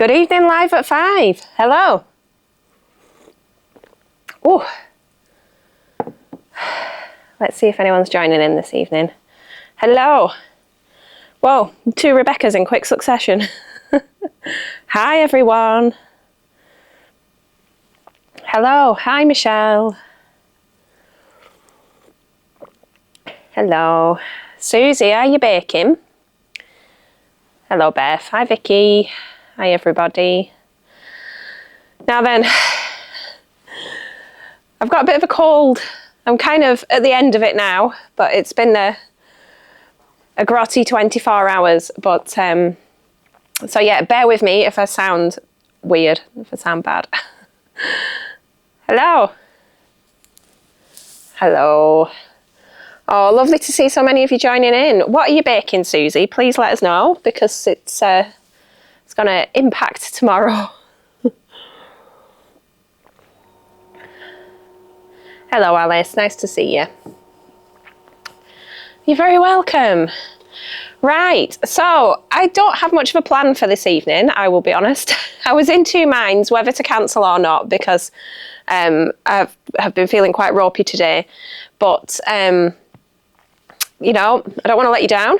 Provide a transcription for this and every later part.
Good evening, live at 5. Hello. Oh, let's see if anyone's joining in this evening. Hello. Whoa, 2 Rebeccas in quick succession. Hi, everyone. Hello. Hi, Michelle. Hello. Susie, are you baking? Hello, Beth. Hi, Vicky. Hi, everybody. Now then, I've got a bit of a cold. I'm kind of at the end of it now, but it's been a grotty 24 hours. But, so yeah, bear with me if I sound weird, if I sound bad. Hello. Hello. Oh, lovely to see so many of you joining in. What are you baking, Susie? Please let us know, because it's going to impact tomorrow. Hello, Alice. Nice to see you. You're very welcome. Right, so I don't have much of a plan for this evening, I will be honest. I was in 2 minds whether to cancel or not, because I have been feeling quite ropey today. But, you know, I don't want to let you down.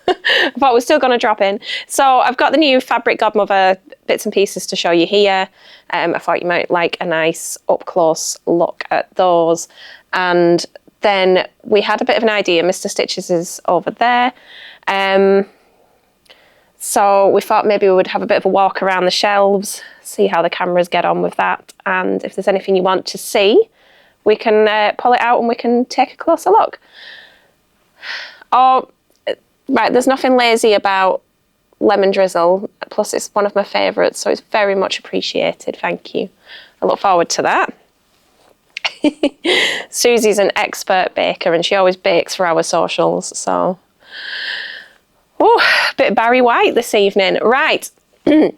I thought we're still going to drop in. So I've got the new Fabric Godmother bits and pieces to show you here. I thought you might like a nice up-close look at those. And then we had a bit of an idea. Mr. Stitches is over there. So we thought maybe we would have a bit of a walk around the shelves, see how the cameras get on with that. And if there's anything you want to see, we can pull it out and we can take a closer look. Oh, right, there's nothing lazy about lemon drizzle, plus it's one of my favourites, so it's very much appreciated. Thank you. I look forward to that. Susie's an expert baker and she always bakes for our socials, so. Oh, a bit Barry White this evening. Right,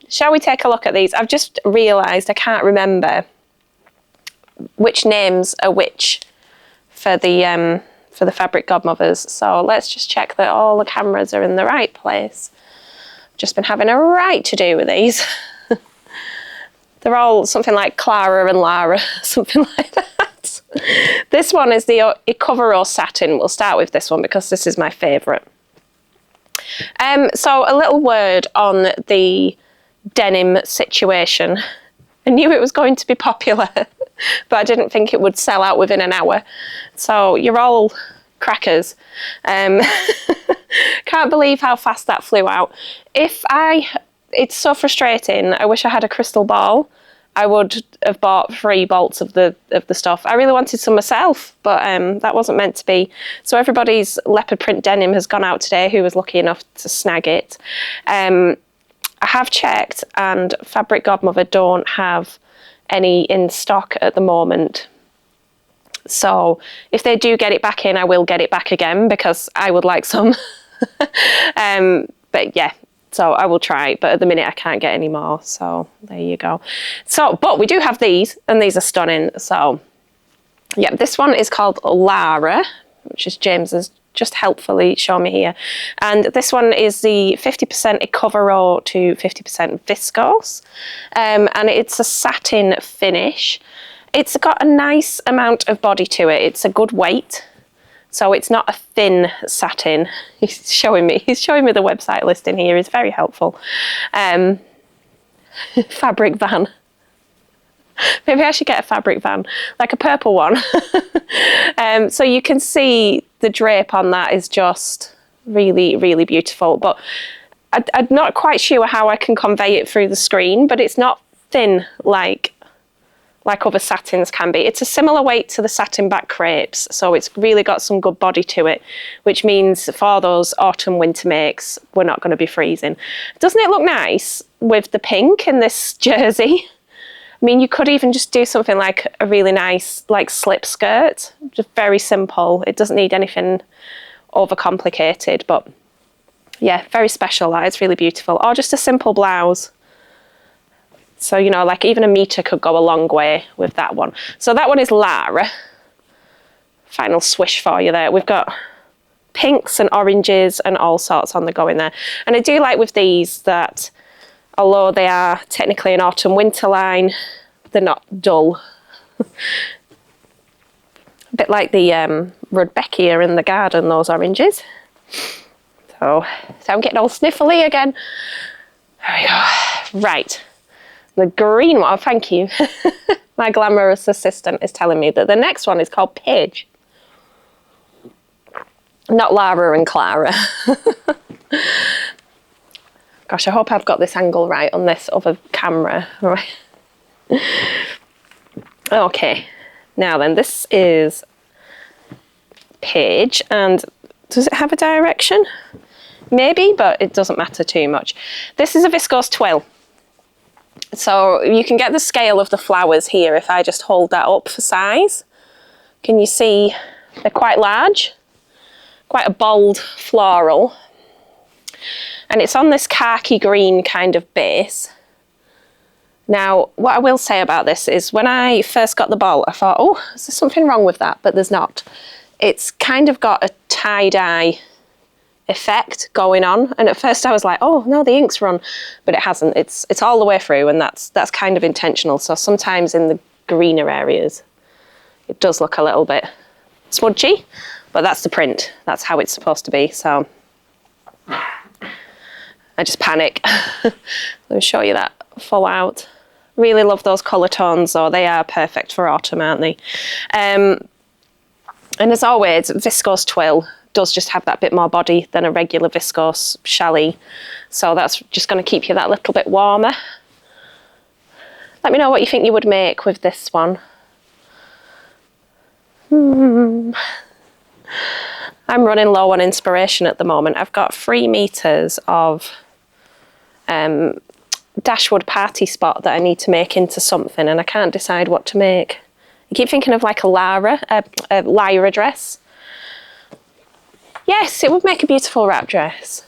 shall we take a look at these? I've just realised I can't remember which names are which for the Fabric Godmothers. So let's just check that all the cameras are in the right place. Just been having a right to do with these. They're all something like Clara and Lara, something like that. This one is the Icovero satin. We'll start with this one because this is my favourite. So a little word on the denim situation. I knew it was going to be popular, but I didn't think it would sell out within an hour. So you're all crackers. Can't believe how fast that flew out. It's so frustrating. I wish I had a crystal ball. I would have bought 3 bolts of the stuff. I really wanted some myself, but that wasn't meant to be. So everybody's leopard print denim has gone out today who was lucky enough to snag it. I have checked and Fabric Godmother don't have any in stock at the moment. So if they do get it back in, I will get it back again because I would like some. But yeah, so I will try. But at the minute I can't get any more. So there you go. So, but we do have these and these are stunning. So yeah, this one is called Lara, which is James has just helpfully shown me here. And this one is the 50% Icovero to 50% viscose. And it's a satin finish. It's got a nice amount of body to it. It's a good weight. So it's not a thin satin. He's showing me the website listing here. It's very helpful. Fabric van. Maybe I should get a fabric van, like a purple one. So you can see the drape on that is just really, really beautiful. But I'm not quite sure how I can convey it through the screen, but it's not thin like other satins can be. It's a similar weight to the satin back crepes, so it's really got some good body to it, which means for those autumn winter makes, we're not going to be freezing. Doesn't it look nice with the pink in this jersey? I mean, you could even just do something like a really nice like slip skirt, just very simple. It doesn't need anything overcomplicated, but yeah, very special. That is really beautiful. Or just a simple blouse. So, you know, like even a metre could go a long way with that one. So that one is Lara. Final swish for you there. We've got pinks and oranges and all sorts on the go in there. And I do like with these that although they are technically an autumn-winter line, they're not dull. A bit like the Rudbeckia in the garden, those oranges. So I'm getting all sniffly again. There we go. Right, the green one, oh, thank you. My glamorous assistant is telling me that the next one is called Paige. Not Lara and Clara. Gosh, I hope I've got this angle right on this other camera. Right. Okay, now then, this is Paige, and does it have a direction? Maybe, but it doesn't matter too much. This is a viscose twill. So you can get the scale of the flowers here if I just hold that up for size. Can you see they're quite large? Quite a bold floral. And it's on this khaki green kind of base. Now, what I will say about this is when I first got the ball, I thought, oh, is there something wrong with that? But there's not. It's kind of got a tie-dye effect going on. And at first I was like, oh, no, the ink's run. But it hasn't. It's all the way through, and that's kind of intentional. So sometimes in the greener areas, it does look a little bit smudgy, but that's the print. That's how it's supposed to be. So I just panic. Let me show you that full out. Really love those colour tones, though. They are perfect for autumn, aren't they? And as always, viscose twill does just have that bit more body than a regular viscose challis. So that's just going to keep you that little bit warmer. Let me know what you think you would make with this one. I'm running low on inspiration at the moment. I've got 3 meters of Dashwood party spot that I need to make into something, and I can't decide what to make. I keep thinking of like a Lyra dress. Yes, it would make a beautiful wrap dress.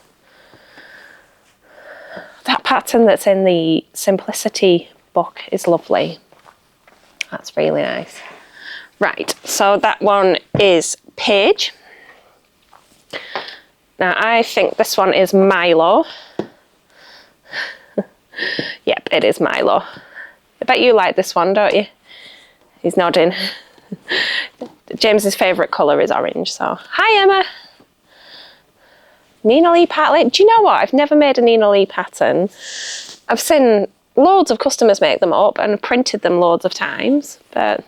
That pattern that's in the Simplicity book is lovely. That's really nice. Right, so that one is Paige. Now I think this one is Milo. Yep, it is Milo. I bet you like this one, don't you? He's nodding. James's favourite colour is orange, so. Hi, Emma. Nina Lee pattern. Do you know what? I've never made a Nina Lee pattern. I've seen loads of customers make them up and printed them loads of times. But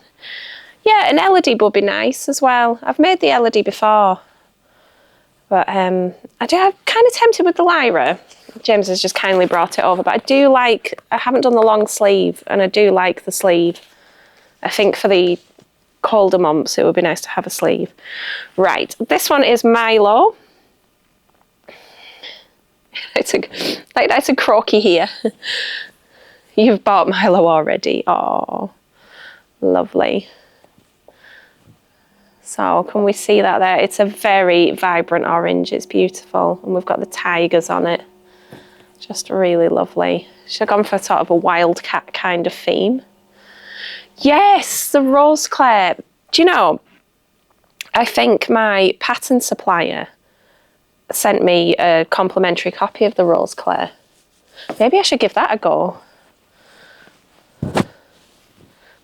yeah, an Elodie would be nice as well. I've made the Elodie before. But I'm kind of tempted with the Lyra. James has just kindly brought it over. But I haven't done the long sleeve, and I do like the sleeve. I think for the colder months, it would be nice to have a sleeve. Right, this one is Milo. It's nice and croaky here. You've bought Milo already. Oh, lovely. So can we see that there? It's a very vibrant orange. It's beautiful. And we've got the tigers on it. Just really lovely. Should have gone for sort of a wildcat kind of theme. Yes, the Rose Claire. Do you know, I think my pattern supplier sent me a complimentary copy of the Rose Claire. Maybe I should give that a go.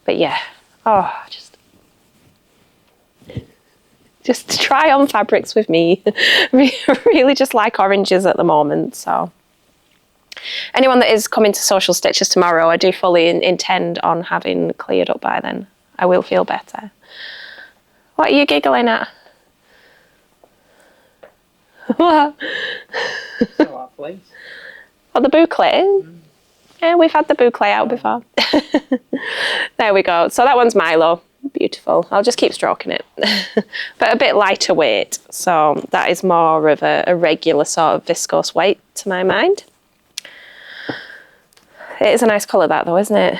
But yeah, oh, just try on fabrics with me. Really just like oranges at the moment. So anyone that is coming to Social Stitches tomorrow, I do fully intend on having cleared up by then. I will feel better. What are you giggling at? What? Oh, the boucle? Yeah, we've had the boucle out before. There we go. So that one's Milo. Beautiful. I'll just keep stroking it. But a bit lighter weight. So that is more of a regular sort of viscose weight to my mind. It is a nice colour that though, isn't it?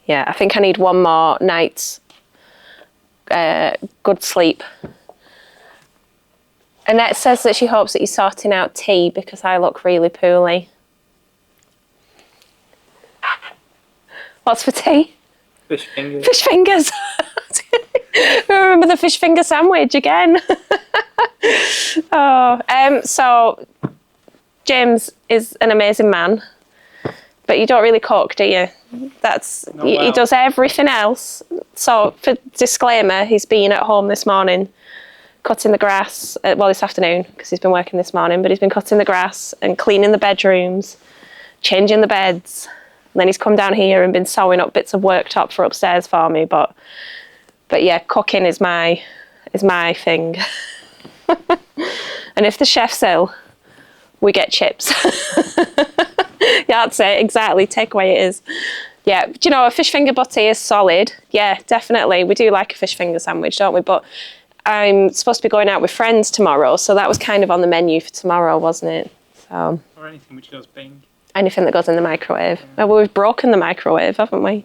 Yeah, I think I need one more night's good sleep. Annette says that she hopes that you're sorting out tea because I look really poorly. What's for tea? Fish fingers. Fish fingers. I remember the fish finger sandwich again. So James is an amazing man, but you don't really cook, do you? He does everything else. So for disclaimer, he's been at home this morning cutting the grass, this afternoon, because he's been working this morning, but he's been cutting the grass and cleaning the bedrooms, changing the beds. And then he's come down here and been sewing up bits of worktop for upstairs for me. But yeah, cooking is my thing. And if the chef's ill, we get chips. Yeah, that's it, exactly. Takeaway it is. Yeah, do you know, a fish finger butty is solid. Yeah, definitely. We do like a fish finger sandwich, don't we? But I'm supposed to be going out with friends tomorrow, so that was kind of on the menu for tomorrow, wasn't it? So. Or anything which goes bing. Anything that goes in the microwave. Yeah. Well, we've broken the microwave, haven't we?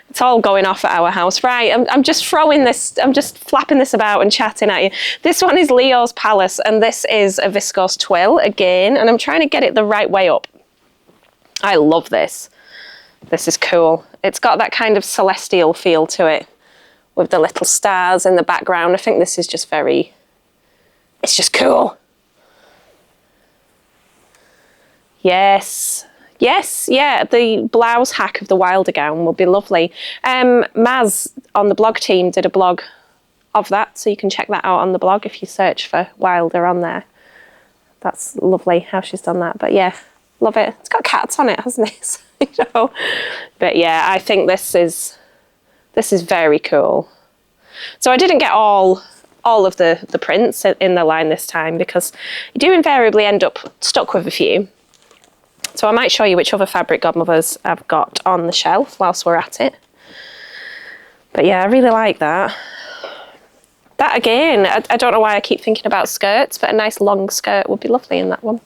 It's all going off at our house. Right, I'm just flapping this about and chatting at you. This one is Leo's Palace, and this is a viscose twill again, and I'm trying to get it the right way up. I love this. This is cool. It's got that kind of celestial feel to it with the little stars in the background. I think this is just it's just cool. Yes, yeah, the blouse hack of the Wilder gown would be lovely. Maz on the blog team did a blog of that, so you can check that out on the blog if you search for Wilder on there. That's lovely how she's done that, but yeah, love it. It's got cats on it, hasn't it? You know? But yeah, I think this is very cool. So I didn't get all of the prints in the line this time because you do invariably end up stuck with a few. So I might show you which other fabric Godmothers I've got on the shelf whilst we're at it. But yeah, I really like that. That again, I don't know why I keep thinking about skirts, but a nice long skirt would be lovely in that one.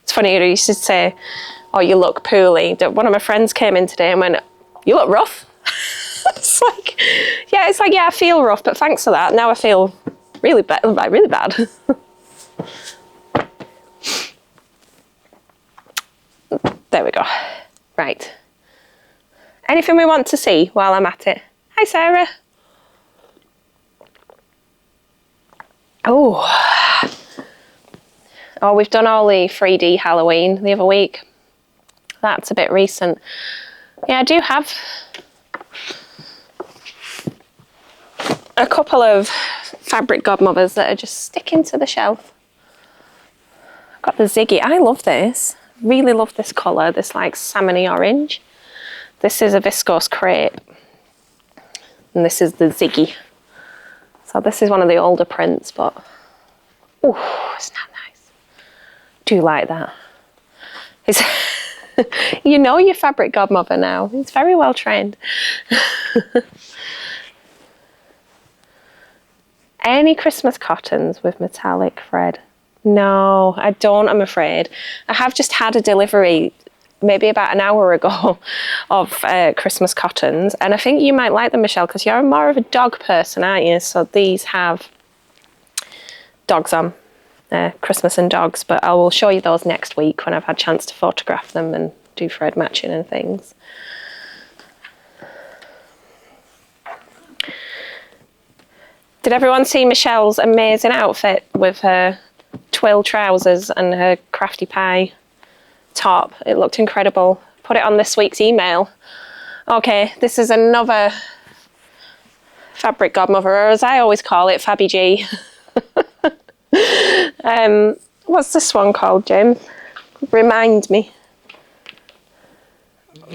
It's funny, you used to say, oh, you look poorly. One of my friends came in today and went, you look rough. It's like, yeah, I feel rough, but thanks for that. Now I feel really bad. There we go. Right. Anything we want to see while I'm at it? Hi, Sarah. Oh, we've done all the 3D Halloween the other week. That's a bit recent. Yeah, I do have a couple of fabric Godmothers that are just sticking to the shelf. I've got the Ziggy. I love this. Really love this colour, this like salmony orange. This is a viscose crepe. And this is the Ziggy. So this is one of the older prints, but oh, isn't that nice? Do like that. It's you know your fabric Godmother now. It's very well trained. Any Christmas cottons with metallic thread? No, I don't, I'm afraid. I have just had a delivery maybe about an hour ago of Christmas cottons, and I think you might like them, Michelle, because you're more of a dog person, aren't you? So these have dogs on, Christmas and dogs, but I will show you those next week when I've had a chance to photograph them and do thread matching and things. Did everyone see Michelle's amazing outfit with her twill trousers and her crafty pie top? It looked incredible. Put it on this week's email. Okay, this is another fabric Godmother, or as I always call it, Fabby G. What's this one called, Jim? Remind me.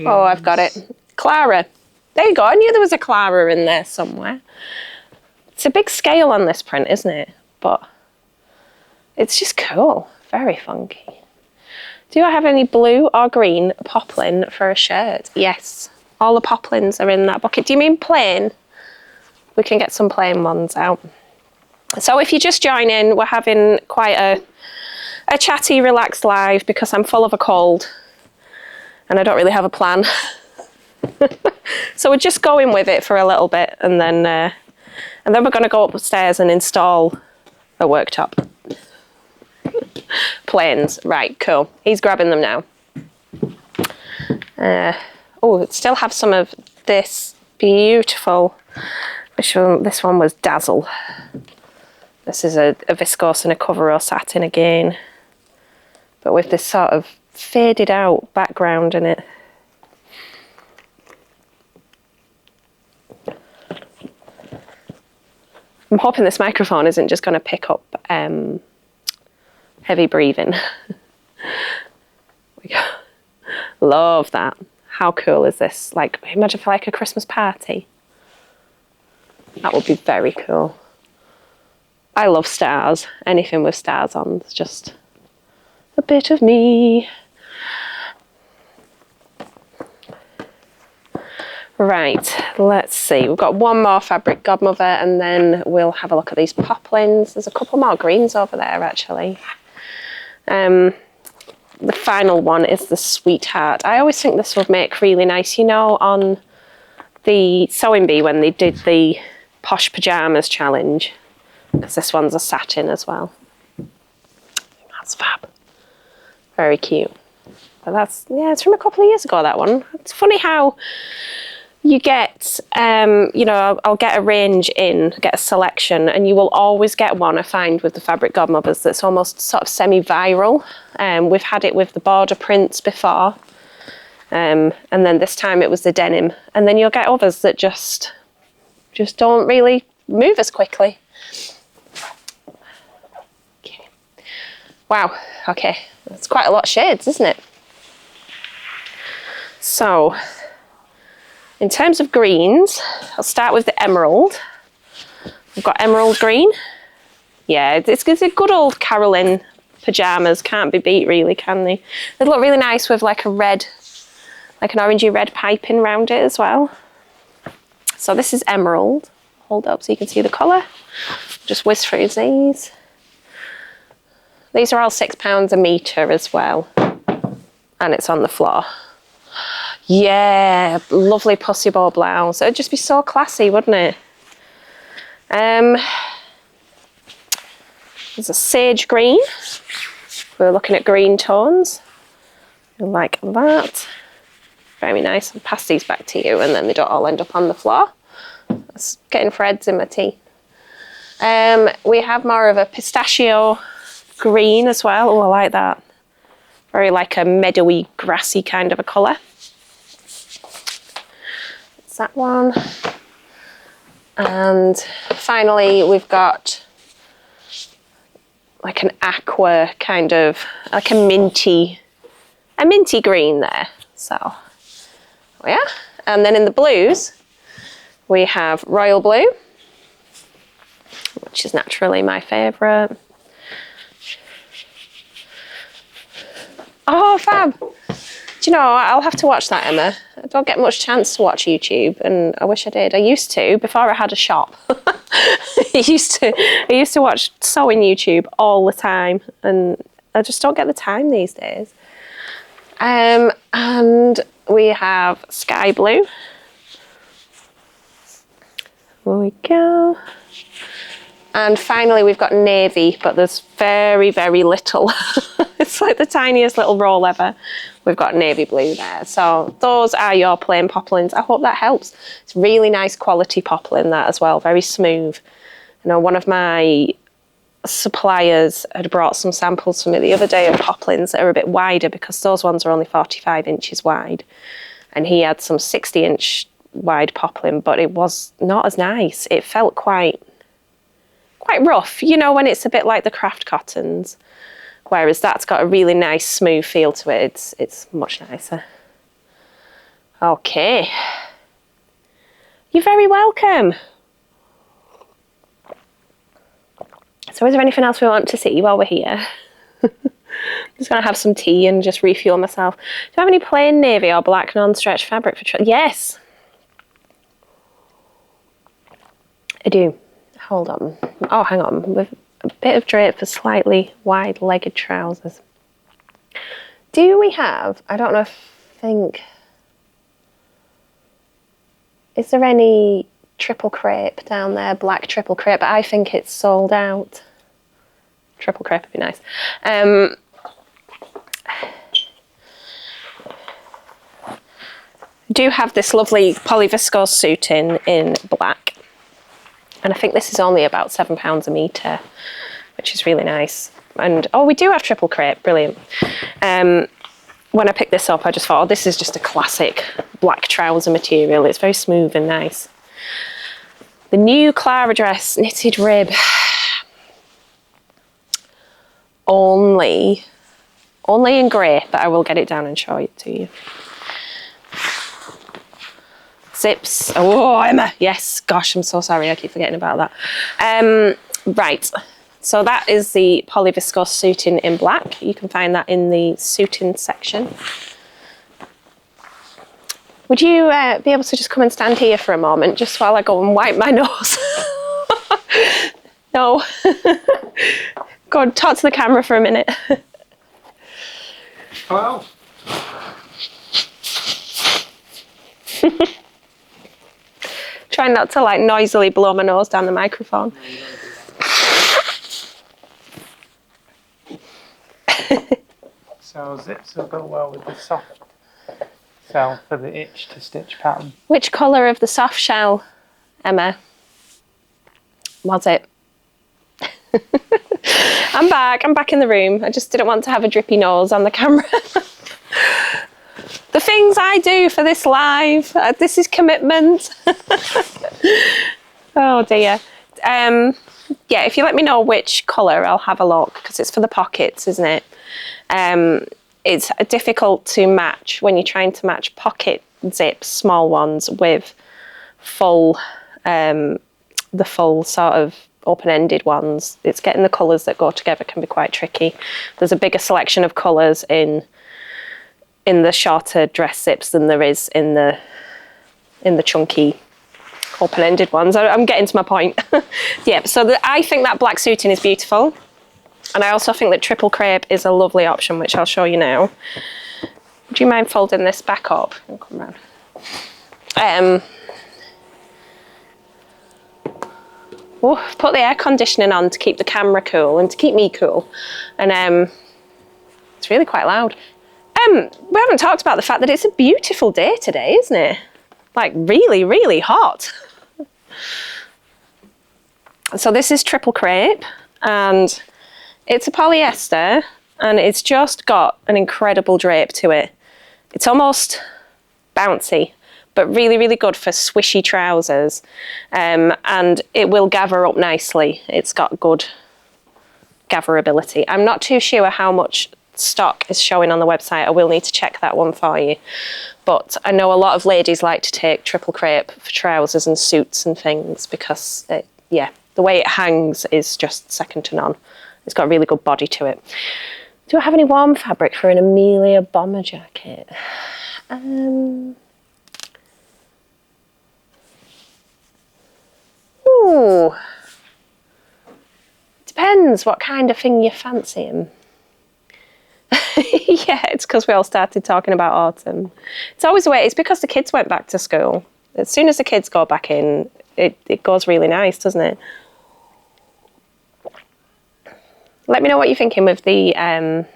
Oh, I've got it. Clara. There you go. I knew there was a Clara in there somewhere. It's a big scale on this print, isn't it? But it's just cool. Very funky. Do I have any blue or green poplin for a shirt? Yes. All the poplins are in that bucket. Do you mean plain? We can get some plain ones out. So if you just join in, we're having quite a chatty, relaxed live because I'm full of a cold and I don't really have a plan. So we're just going with it for a little bit and then we're going to go upstairs and install a worktop. Planes, right, cool. He's grabbing them now. It still have some of this beautiful, this one was Dazzle. This is a viscose and a coverall satin again, but with this sort of faded out background in it. I'm hoping this microphone isn't just going to pick up heavy breathing. Love that. How cool is this? Like, imagine for like a Christmas party. That would be very cool. I love stars. Anything with stars on is just a bit of me. Right, let's see. We've got one more fabric, Godmother, and then we'll have a look at these poplins. There's a couple more greens over there, actually. The final one is the Sweetheart. I always think this would make really nice, you know, on the Sewing Bee when they did the Posh Pyjamas challenge, because this one's a satin as well. That's fab. Very cute. But that's, yeah, it's from a couple of years ago, that one. It's funny how you get, you know, I'll get a range in, get a selection, and you will always get one, I find, with the Fabric Godmothers that's almost sort of semi-viral. We've had it with the border prints before, and then this time it was the denim. And then you'll get others that just don't really move as quickly. Okay. Wow, okay, that's quite a lot of shades, isn't it? So, in terms of greens, I'll start with the emerald. We've got emerald green. Yeah, it's a good old Carolyn pyjamas. Can't be beat, really, can they? They look really nice with like a red, like an orangey red piping around it as well. So this is emerald. Hold up so you can see the colour. Just whiz through these. These are all £6 a metre as well. And it's on the floor. Yeah, lovely pussy bow blouse. It'd just be so classy, wouldn't it? There's a sage green. We're looking at green tones. Like that. Very nice. I'll pass these back to you and then they don't all end up on the floor. That's getting threads in my tea. We have more of a pistachio green as well. Oh, I like that. Very like a meadowy, grassy kind of a colour. That one, and finally we've got like an aqua kind of, like a minty green there. So yeah, and then in the blues we have royal blue, which is naturally my favourite. Oh, fab! Do you know, I'll have to watch that, Emma. I don't get much chance to watch YouTube, and I wish I did. I used to, before I had a shop. I used to watch sewing YouTube all the time, and I just don't get the time these days. And we have sky blue. There we go. And finally we've got navy, but there's very, very little. It's like the tiniest little roll ever. We've got navy blue there. So those are your plain poplins. I hope that helps. It's really nice quality poplin, that as well, very smooth. You know, one of my suppliers had brought some samples for me the other day of poplins that are a bit wider, because those ones are only 45 inches wide. And he had some 60-inch wide poplin, but it was not as nice. It felt quite rough, you know, when it's a bit like the craft cottons, whereas that's got a really nice smooth feel to it. It's much nicer. Okay, you're very welcome. So is there anything else we want to see while we're here? I'm just going to have some tea and just refuel myself. Do you have any plain navy or black non-stretch fabric for yes, I do. Hold on. Oh, hang on. With a bit of drape for slightly wide-legged trousers. Do we have, I don't know, is there any triple crepe down there? Black triple crepe, but I think it's sold out. Triple crepe would be nice. Do have this lovely polyviscose suit in black. And I think this is only about £7 a metre, which is really nice. And, oh, we do have triple crepe, brilliant. When I picked this up, I just thought, oh, this is just a classic black trouser material. It's very smooth and nice. The new Clara dress, knitted rib. Only in grey, but I will get it down and show it to you. Zips. Oh, Emma. Yes. Gosh, I'm so sorry. I keep forgetting about that. Right. So that is the polyviscose suiting in black. You can find that in the suiting section. Would you be able to just come and stand here for a moment, just while I go and wipe my nose? No. Go on, talk to the camera for a minute. Hello. Try not to like noisily blow my nose down the microphone. So zips will go well with the soft shell for the itch to stitch pattern. Which colour of the soft shell, Emma, was it? I'm back in the room. I just didn't want to have a drippy nose on the camera. The things I do for this live, this is commitment. Oh dear. Yeah, if you let me know which colour, I'll have a look, because it's for the pockets, isn't it? It's difficult to match when you're trying to match pocket zips, small ones, with full, the full sort of open-ended ones. It's getting the colours that go together can be quite tricky. There's a bigger selection of colours in the shorter dress zips than there is in the chunky open-ended ones. I'm getting to my point. Yeah, so I think that black suiting is beautiful, and I also think that triple crepe is a lovely option, which I'll show you now. Would you mind folding this back up? I'll come round. Put the air conditioning on to keep the camera cool and to keep me cool, and it's really quite loud. We haven't talked about the fact that it's a beautiful day today, isn't it? Like really, really hot. So this is triple crepe, and it's a polyester, and it's just got an incredible drape to it. It's almost bouncy, but really, really good for swishy trousers. And it will gather up nicely. It's got good gatherability. I'm not too sure how much stock is showing on the website. I will need to check that one for you. But I know a lot of ladies like to take triple crepe for trousers and suits and things, because the way it hangs is just second to none. It's got a really good body to it. Do I have any warm fabric for an Amelia bomber jacket? Ooh. Depends what kind of thing you're fancying. Yeah, it's because we all started talking about autumn. It's always the way. It's because the kids went back to school. As soon as the kids go back in, it goes really nice, doesn't it? Let me know what you're thinking with the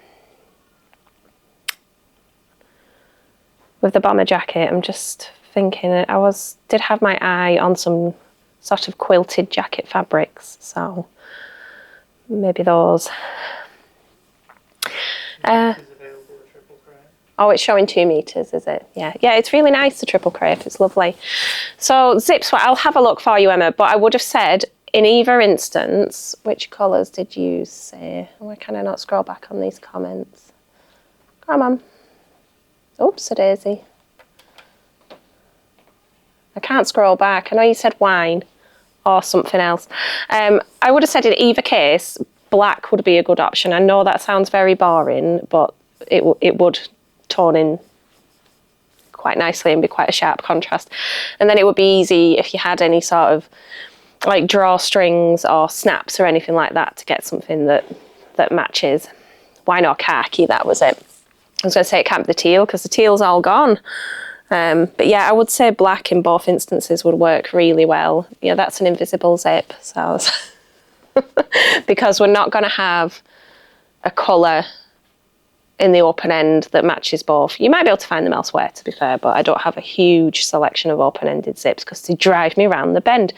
bomber jacket. I'm just thinking, I did have my eye on some sort of quilted jacket fabrics, so maybe those. Oh, it's showing 2 meters, is it? Yeah, it's really nice, the triple crepe. It's lovely. So zips, well, I'll have a look for you, Emma, but I would have said in either instance, which colours did you say? Why can I not scroll back on these comments? Come on. Oops, a daisy. I can't scroll back. I know you said wine or something else. I would have said in either case, black would be a good option. I know that sounds very boring, but it would tone in quite nicely and be quite a sharp contrast. And then it would be easy if you had any sort of like drawstrings or snaps or anything like that to get something that matches. Wine or khaki, that was it. I was going to say it can't be the teal because the teal's all gone. But yeah, I would say black in both instances would work really well. Yeah, that's an invisible zip. So because we're not going to have a colour in the open end that matches both. You might be able to find them elsewhere, to be fair, but I don't have a huge selection of open-ended zips because they drive me around the bend.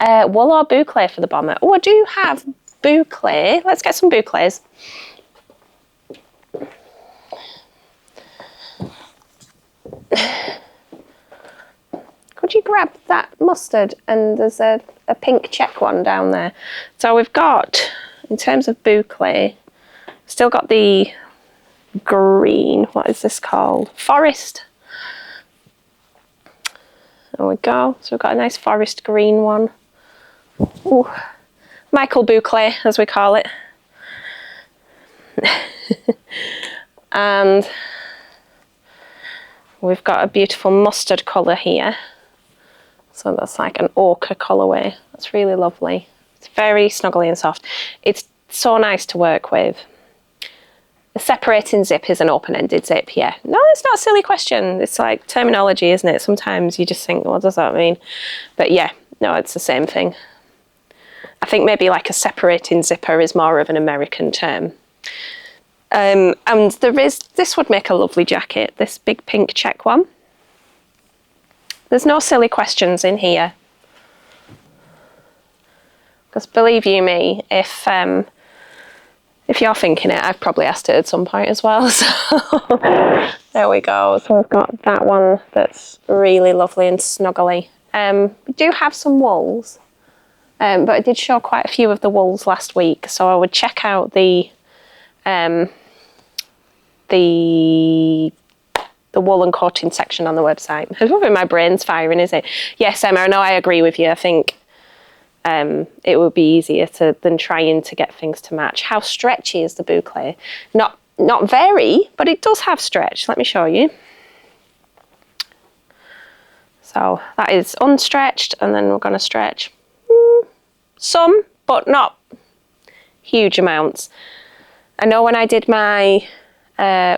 Wool or boucle for the bomber? Oh, I do have boucle. Let's get some boucles. Could you grab that mustard? And there's a pink check one down there. So we've got, in terms of boucle, still got the green, what is this called? Forest. There we go. So we've got a nice forest green one. Ooh. Michael Boucle, as we call it. And we've got a beautiful mustard colour here. So that's like an ochre colourway. That's really lovely. It's very snuggly and soft. It's so nice to work with. The separating zip is an open-ended zip, yeah. No, it's not a silly question. It's like terminology, isn't it? Sometimes you just think, what does that mean? But yeah, no, it's the same thing. I think maybe like a separating zipper is more of an American term. And this would make a lovely jacket, this big pink check one. There's no silly questions in here. Because believe you me, if you're thinking it, I've probably asked it at some point as well. So there we go. So we've got that one that's really lovely and snuggly. We do have some wools, but I did show quite a few of the wools last week. So I would check out the wool and coating section on the website. I don't think my brain's firing, is it? Yes, Emma, I know, I agree with you. I think it would be easier than trying to get things to match. How stretchy is the boucle? Not very, but it does have stretch. Let me show you. So that is unstretched, and then we're going to stretch some, but not huge amounts. I know when I did my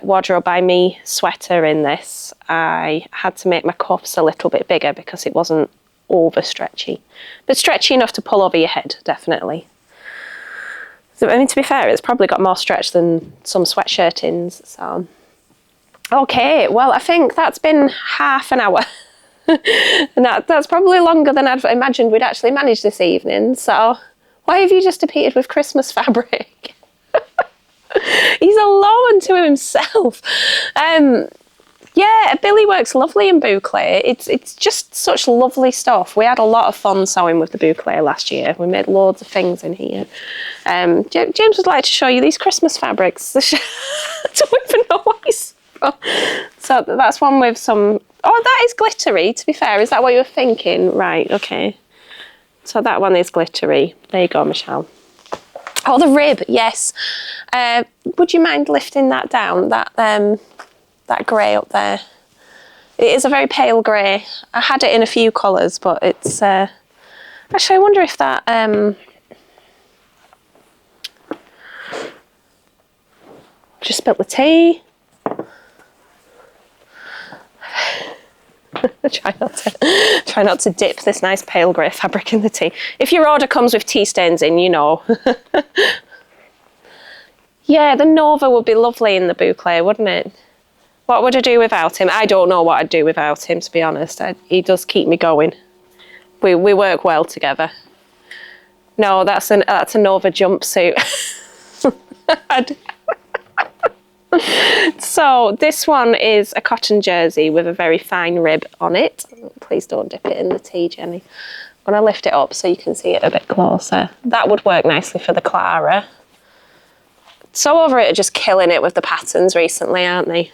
wardrobe by me sweater in this, I had to make my cuffs a little bit bigger because it wasn't over stretchy, but stretchy enough to pull over your head, definitely. So I mean, to be fair, it's probably got more stretch than some sweatshirtings. So okay, well, I think that's been half an hour. And that's probably longer than I'd imagined we'd actually manage this evening. So why have you just appeared with Christmas fabric? He's alone to himself. Yeah, Billy works lovely in boucle. It's just such lovely stuff. We had a lot of fun sewing with the boucle last year. We made loads of things in here. James would like to show you these Christmas fabrics. I don't even know what he's from. So that's one with some... Oh, that is glittery, to be fair. Is that what you were thinking? Right, okay. So that one is glittery. There you go, Michelle. Oh, the rib, yes. Would you mind lifting that down, that grey up there? It is a very pale grey. I had it in a few colours, but it's... Actually, I wonder if that... Just spilt the tea. Try not to dip this nice pale grey fabric in the tea. If your order comes with tea stains in, you know. Yeah, the Nova would be lovely in the boucle, wouldn't it? What would I do without him? I don't know what I'd do without him, to be honest. He does keep me going. We work well together. No, that's a Nova jumpsuit. So this one is a cotton jersey with a very fine rib on it. Please don't dip it in the tea, Jenny. I'm going to lift it up so you can see it a bit closer. That would work nicely for the Clara. So over it are just killing it with the patterns recently, aren't they?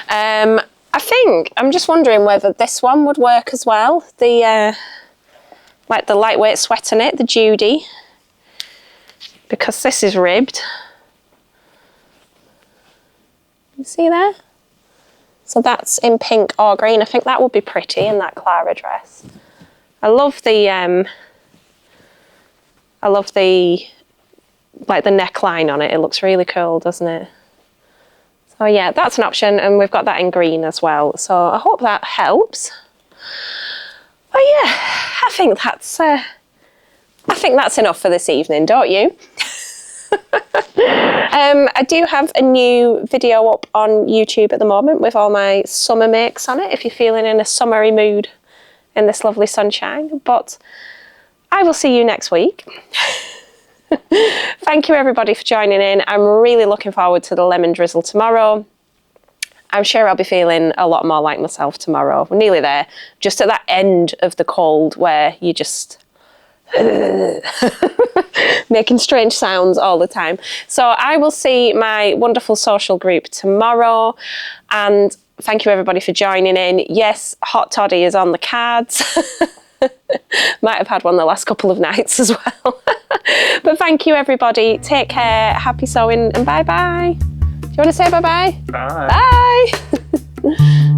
I think, I'm just wondering whether this one would work as well. Like the lightweight sweater knit, the Judy. Because this is ribbed. You see there? So that's in pink or green. I think that would be pretty in that Clara dress. I love the like the neckline on it. It looks really cool, doesn't it? So yeah, that's an option, and we've got that in green as well. So I hope that helps. Oh yeah, I think that's enough for this evening, don't you? I do have a new video up on YouTube at the moment with all my summer makes on it, if you're feeling in a summery mood in this lovely sunshine. But I will see you next week. Thank you everybody for joining in. I'm really looking forward to the lemon drizzle tomorrow. I'm sure I'll be feeling a lot more like myself tomorrow. We're nearly there, just at that end of the cold where you just making strange sounds all the time. So I will see my wonderful social group tomorrow, and thank you everybody for joining in. Yes, hot toddy is on the cards. Might have had one the last couple of nights as well. But thank you everybody. Take care, happy sewing, and bye bye. Do you want to say bye bye? Bye. Bye.